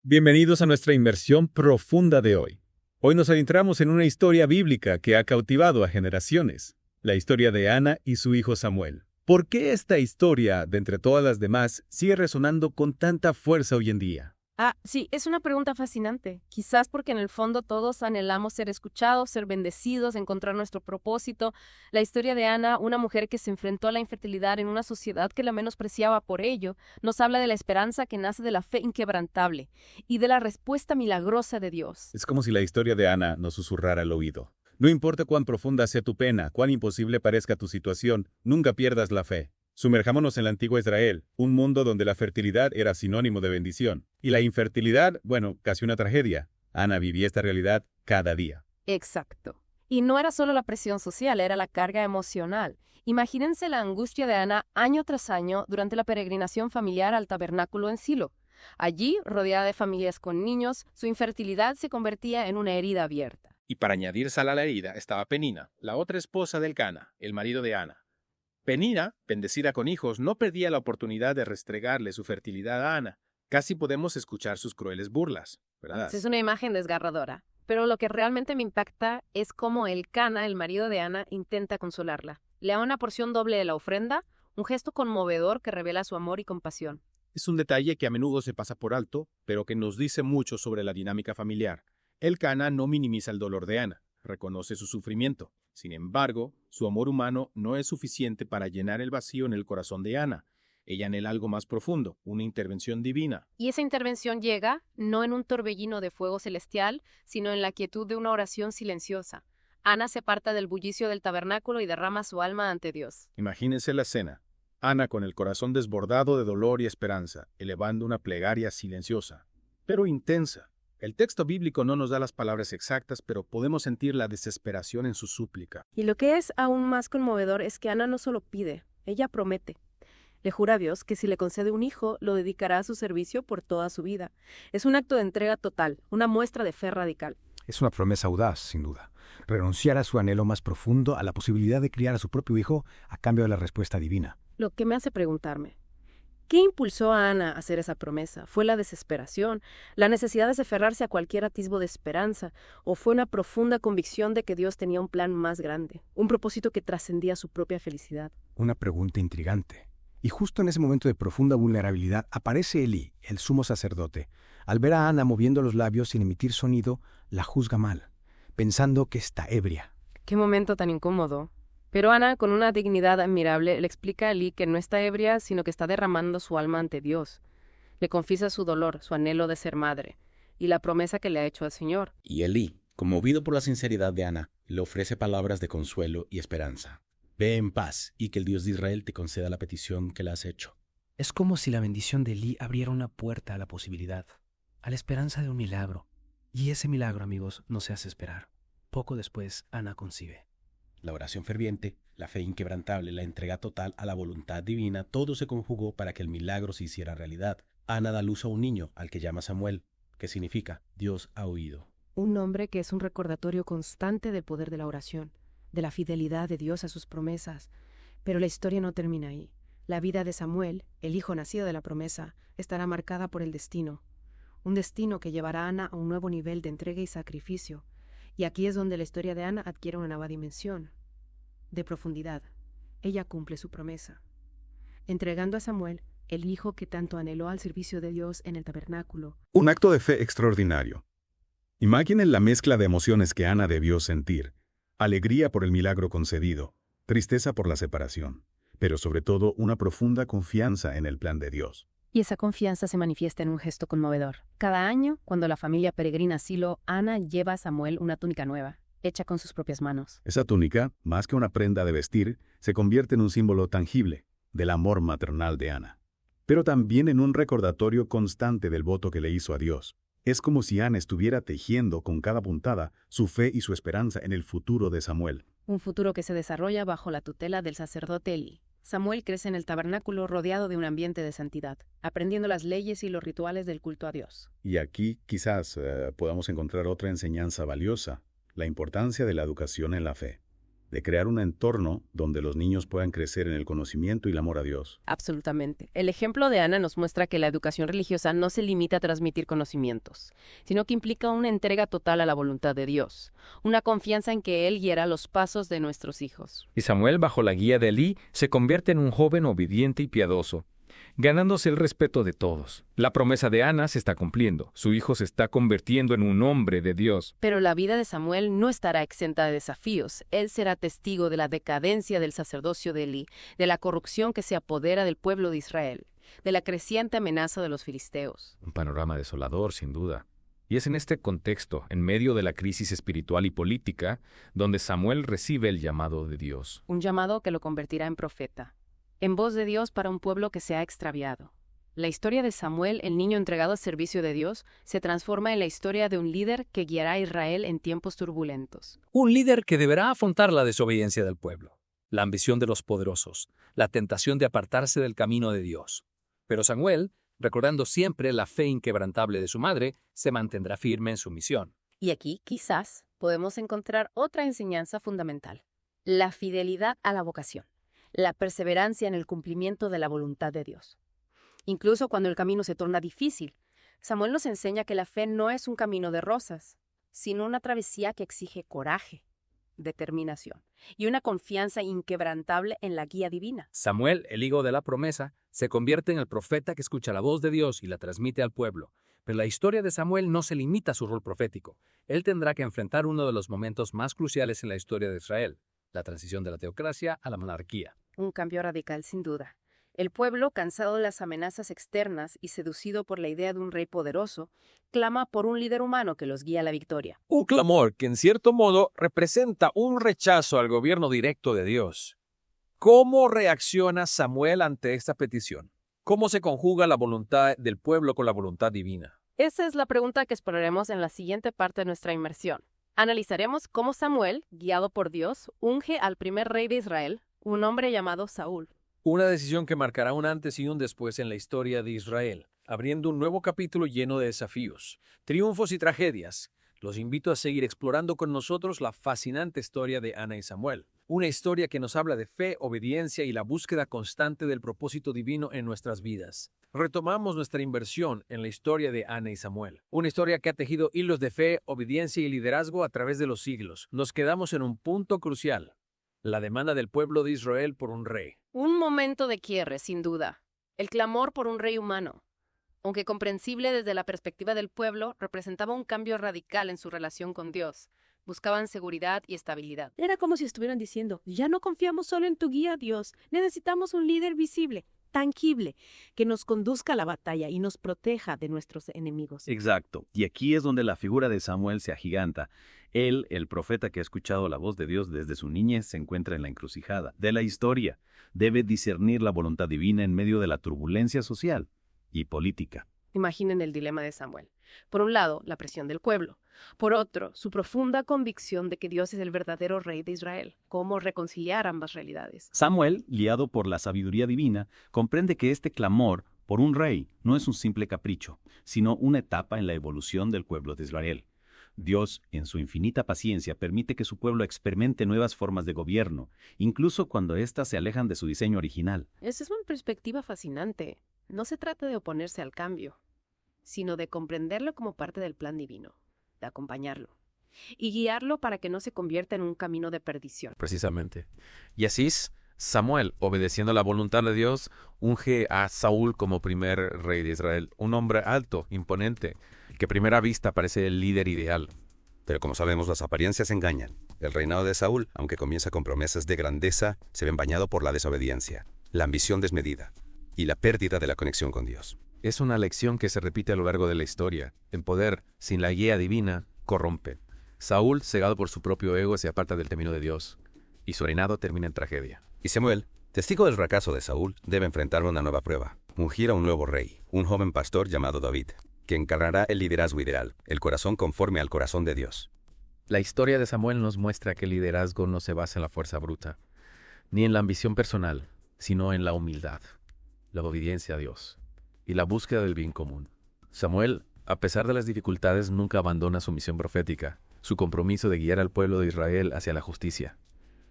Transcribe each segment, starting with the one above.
Bienvenidos a nuestra inmersión profunda de hoy. Hoy nos adentramos en una historia bíblica que ha cautivado a generaciones, la historia de Ana y su hijo Samuel. ¿Por qué esta historia, de entre todas las demás, sigue resonando con tanta fuerza hoy en día? Sí, es una pregunta fascinante. Quizás porque en el fondo todos anhelamos ser escuchados, ser bendecidos, encontrar nuestro propósito. La historia de Ana, una mujer que se enfrentó a la infertilidad en una sociedad que la menospreciaba por ello, nos habla de la esperanza que nace de la fe inquebrantable y de la respuesta milagrosa de Dios. Es como si la historia de Ana nos susurrara al oído. No importa cuán profunda sea tu pena, cuán imposible parezca tu situación, nunca pierdas la fe. Sumerjámonos en la antigua Israel, un mundo donde la fertilidad era sinónimo de bendición. Y la infertilidad, bueno, casi una tragedia. Ana vivía esta realidad cada día. Exacto. Y no era solo la presión social, era la carga emocional. Imagínense la angustia de Ana año tras año durante la peregrinación familiar al tabernáculo en Silo. Allí, rodeada de familias con niños, su infertilidad se convertía en una herida abierta. Y para añadir sal a la herida estaba Penina, la otra esposa del Cana, el marido de Ana. Penina, bendecida con hijos, no perdía la oportunidad de restregarle su fertilidad a Ana. Casi podemos escuchar sus crueles burlas, ¿verdad? Es una imagen desgarradora. Pero lo que realmente me impacta es cómo el Cana, el marido de Ana, intenta consolarla. Le da una porción doble de la ofrenda, un gesto conmovedor que revela su amor y compasión. Es un detalle que a menudo se pasa por alto, pero que nos dice mucho sobre la dinámica familiar. El Cana no minimiza el dolor de Ana, reconoce su sufrimiento. Sin embargo, su amor humano no es suficiente para llenar el vacío en el corazón de Ana. Ella anhela algo más profundo, una intervención divina. Y esa intervención llega no en un torbellino de fuego celestial, sino en la quietud de una oración silenciosa. Ana se aparta del bullicio del tabernáculo y derrama su alma ante Dios. Imagínense la escena. Ana con el corazón desbordado de dolor y esperanza, elevando una plegaria silenciosa, pero intensa. El texto bíblico no nos da las palabras exactas, pero podemos sentir la desesperación en su súplica. Y lo que es aún más conmovedor es que Ana no solo pide, ella promete. Le jura a Dios que si le concede un hijo, lo dedicará a su servicio por toda su vida. Es un acto de entrega total, una muestra de fe radical. Es una promesa audaz, sin duda. Renunciar a su anhelo más profundo, a la posibilidad de criar a su propio hijo a cambio de la respuesta divina. Lo que me hace preguntarme, ¿qué impulsó a Ana a hacer esa promesa? ¿Fue la desesperación, la necesidad de aferrarse a cualquier atisbo de esperanza, o fue una profunda convicción de que Dios tenía un plan más grande, un propósito que trascendía su propia felicidad? Una pregunta intrigante. Y justo en ese momento de profunda vulnerabilidad aparece Elí, el sumo sacerdote. Al ver a Ana moviendo los labios sin emitir sonido, la juzga mal, pensando que está ebria. Qué momento tan incómodo. Pero Ana, con una dignidad admirable, le explica a Elí que no está ebria, sino que está derramando su alma ante Dios. Le confiesa su dolor, su anhelo de ser madre, y la promesa que le ha hecho al Señor. Y Elí, conmovido por la sinceridad de Ana, le ofrece palabras de consuelo y esperanza. Ve en paz y que el Dios de Israel te conceda la petición que le has hecho. Es como si la bendición de Elí abriera una puerta a la posibilidad, a la esperanza de un milagro. Y ese milagro, amigos, no se hace esperar. Poco después, Ana concibe. La oración ferviente, la fe inquebrantable, la entrega total a la voluntad divina, todo se conjugó para que el milagro se hiciera realidad. Ana da luz a un niño, al que llama Samuel, que significa Dios ha oído. Un nombre que es un recordatorio constante del poder de la oración, de la fidelidad de Dios a sus promesas. Pero la historia no termina ahí. La vida de Samuel, el hijo nacido de la promesa, estará marcada por el destino. Un destino que llevará a Ana a un nuevo nivel de entrega y sacrificio. Y aquí es donde la historia de Ana adquiere una nueva dimensión, de profundidad. Ella cumple su promesa, entregando a Samuel, el hijo que tanto anheló al servicio de Dios en el tabernáculo. Un acto de fe extraordinario. Imaginen la mezcla de emociones que Ana debió sentir. Alegría por el milagro concedido, tristeza por la separación, pero sobre todo una profunda confianza en el plan de Dios. Y esa confianza se manifiesta en un gesto conmovedor. Cada año, cuando la familia peregrina a Silo, Ana lleva a Samuel una túnica nueva, hecha con sus propias manos. Esa túnica, más que una prenda de vestir, se convierte en un símbolo tangible del amor maternal de Ana, pero también en un recordatorio constante del voto que le hizo a Dios. Es como si Ana estuviera tejiendo con cada puntada su fe y su esperanza en el futuro de Samuel. Un futuro que se desarrolla bajo la tutela del sacerdote Elí. Samuel crece en el tabernáculo rodeado de un ambiente de santidad, aprendiendo las leyes y los rituales del culto a Dios. Y aquí quizás podamos encontrar otra enseñanza valiosa, la importancia de la educación en la fe. de crear un entorno donde los niños puedan crecer en el conocimiento y el amor a Dios. Absolutamente. El ejemplo de Ana nos muestra que la educación religiosa no se limita a transmitir conocimientos, sino que implica una entrega total a la voluntad de Dios, una confianza en que Él guiará los pasos de nuestros hijos. Y Samuel, bajo la guía de Elí, se convierte en un joven obediente y piadoso, ganándose el respeto de todos. La promesa de Ana se está cumpliendo. Su hijo se está convirtiendo en un hombre de Dios. Pero la vida de Samuel no estará exenta de desafíos. Él será testigo de la decadencia del sacerdocio de Elí, de la corrupción que se apodera del pueblo de Israel, de la creciente amenaza de los filisteos. Un panorama desolador, sin duda. Y es en este contexto, en medio de la crisis espiritual y política, donde Samuel recibe el llamado de Dios. Un llamado que lo convertirá en profeta, en voz de Dios para un pueblo que se ha extraviado. La historia de Samuel, el niño entregado al servicio de Dios, se transforma en la historia de un líder que guiará a Israel en tiempos turbulentos. Un líder que deberá afrontar la desobediencia del pueblo, la ambición de los poderosos, la tentación de apartarse del camino de Dios. Pero Samuel, recordando siempre la fe inquebrantable de su madre, se mantendrá firme en su misión. Y aquí, quizás, podemos encontrar otra enseñanza fundamental: la fidelidad a la vocación, la perseverancia en el cumplimiento de la voluntad de Dios. Incluso cuando el camino se torna difícil, Samuel nos enseña que la fe no es un camino de rosas, sino una travesía que exige coraje, determinación y una confianza inquebrantable en la guía divina. Samuel, el hijo de la promesa, se convierte en el profeta que escucha la voz de Dios y la transmite al pueblo. Pero la historia de Samuel no se limita a su rol profético. Él tendrá que enfrentar uno de los momentos más cruciales en la historia de Israel: la transición de la teocracia a la monarquía. Un cambio radical, sin duda. El pueblo, cansado de las amenazas externas y seducido por la idea de un rey poderoso, clama por un líder humano que los guíe a la victoria. Un clamor que en cierto modo representa un rechazo al gobierno directo de Dios. ¿Cómo reacciona Samuel ante esta petición? ¿Cómo se conjuga la voluntad del pueblo con la voluntad divina? Esa es la pregunta que exploraremos en la siguiente parte de nuestra inmersión. Analizaremos cómo Samuel, guiado por Dios, unge al primer rey de Israel, un hombre llamado Saúl. Una decisión que marcará un antes y un después en la historia de Israel, abriendo un nuevo capítulo lleno de desafíos, triunfos y tragedias. Los invito a seguir explorando con nosotros la fascinante historia de Ana y Samuel. Una historia que nos habla de fe, obediencia y la búsqueda constante del propósito divino en nuestras vidas. Retomamos nuestra inversión en la historia de Ana y Samuel. Una historia que ha tejido hilos de fe, obediencia y liderazgo a través de los siglos. Nos quedamos en un punto crucial: la demanda del pueblo de Israel por un rey. Un momento de quiebre, sin duda. El clamor por un rey humano, aunque comprensible desde la perspectiva del pueblo, representaba un cambio radical en su relación con Dios. Buscaban seguridad y estabilidad. Era como si estuvieran diciendo: ya no confiamos solo en tu guía, Dios. Necesitamos un líder visible, tangible, que nos conduzca a la batalla y nos proteja de nuestros enemigos. Exacto. Y aquí es donde la figura de Samuel se agiganta. Él, el profeta que ha escuchado la voz de Dios desde su niñez, se encuentra en la encrucijada de la historia. Debe discernir la voluntad divina en medio de la turbulencia social y política. Imaginen el dilema de Samuel. Por un lado, la presión del pueblo. Por otro, su profunda convicción de que Dios es el verdadero rey de Israel. ¿Cómo reconciliar ambas realidades? Samuel, guiado por la sabiduría divina, comprende que este clamor por un rey no es un simple capricho, sino una etapa en la evolución del pueblo de Israel. Dios, en su infinita paciencia, permite que su pueblo experimente nuevas formas de gobierno, incluso cuando éstas se alejan de su diseño original. Esa es una perspectiva fascinante. No se trata de oponerse al cambio, sino de comprenderlo como parte del plan divino, de acompañarlo y guiarlo para que no se convierta en un camino de perdición. Precisamente. Y así, Samuel, obedeciendo la voluntad de Dios, unge a Saúl como primer rey de Israel, un hombre alto, imponente, que a primera vista parece el líder ideal. Pero como sabemos, las apariencias engañan. El reinado de Saúl, aunque comienza con promesas de grandeza, se ve empañado por la desobediencia, la ambición desmedida y la pérdida de la conexión con Dios. Es una lección que se repite a lo largo de la historia. El poder, sin la guía divina, corrompe. Saúl, cegado por su propio ego, se aparta del camino de Dios, y su reinado termina en tragedia. Y Samuel, testigo del fracaso de Saúl, debe enfrentar una nueva prueba: ungir a un nuevo rey, un joven pastor llamado David, que encarnará el liderazgo ideal, el corazón conforme al corazón de Dios. La historia de Samuel nos muestra que el liderazgo no se basa en la fuerza bruta, ni en la ambición personal, sino en la humildad, la obediencia a Dios y la búsqueda del bien común. Samuel, a pesar de las dificultades, nunca abandona su misión profética, su compromiso de guiar al pueblo de Israel hacia la justicia.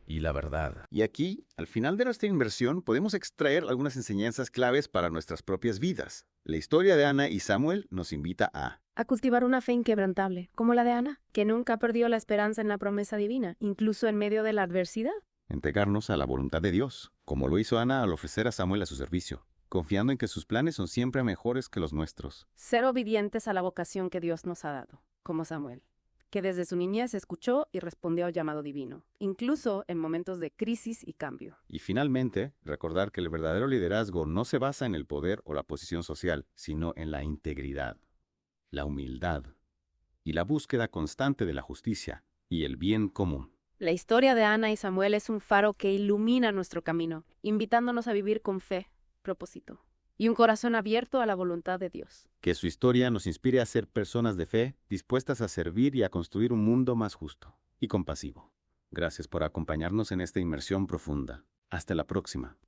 y la verdad. Y aquí, al final de nuestra inmersión, podemos extraer algunas enseñanzas claves para nuestras propias vidas. La historia de Ana y Samuel nos invita a cultivar una fe inquebrantable, como la de Ana, que nunca perdió la esperanza en la promesa divina, incluso en medio de la adversidad. entregarnos a la voluntad de Dios, como lo hizo Ana al ofrecer a Samuel a su servicio, confiando en que sus planes son siempre mejores que los nuestros. Ser obedientes a la vocación que Dios nos ha dado, como Samuel, que desde su niñez escuchó y respondió al llamado divino, incluso en momentos de crisis y cambio. Y finalmente, recordar que el verdadero liderazgo no se basa en el poder o la posición social, sino en la integridad, la humildad y la búsqueda constante de la justicia y el bien común. La historia de Ana y Samuel es un faro que ilumina nuestro camino, invitándonos a vivir con fe, propósito y un corazón abierto a la voluntad de Dios. Que su historia nos inspire a ser personas de fe, dispuestas a servir y a construir un mundo más justo y compasivo. Gracias por acompañarnos en esta inmersión profunda. Hasta la próxima.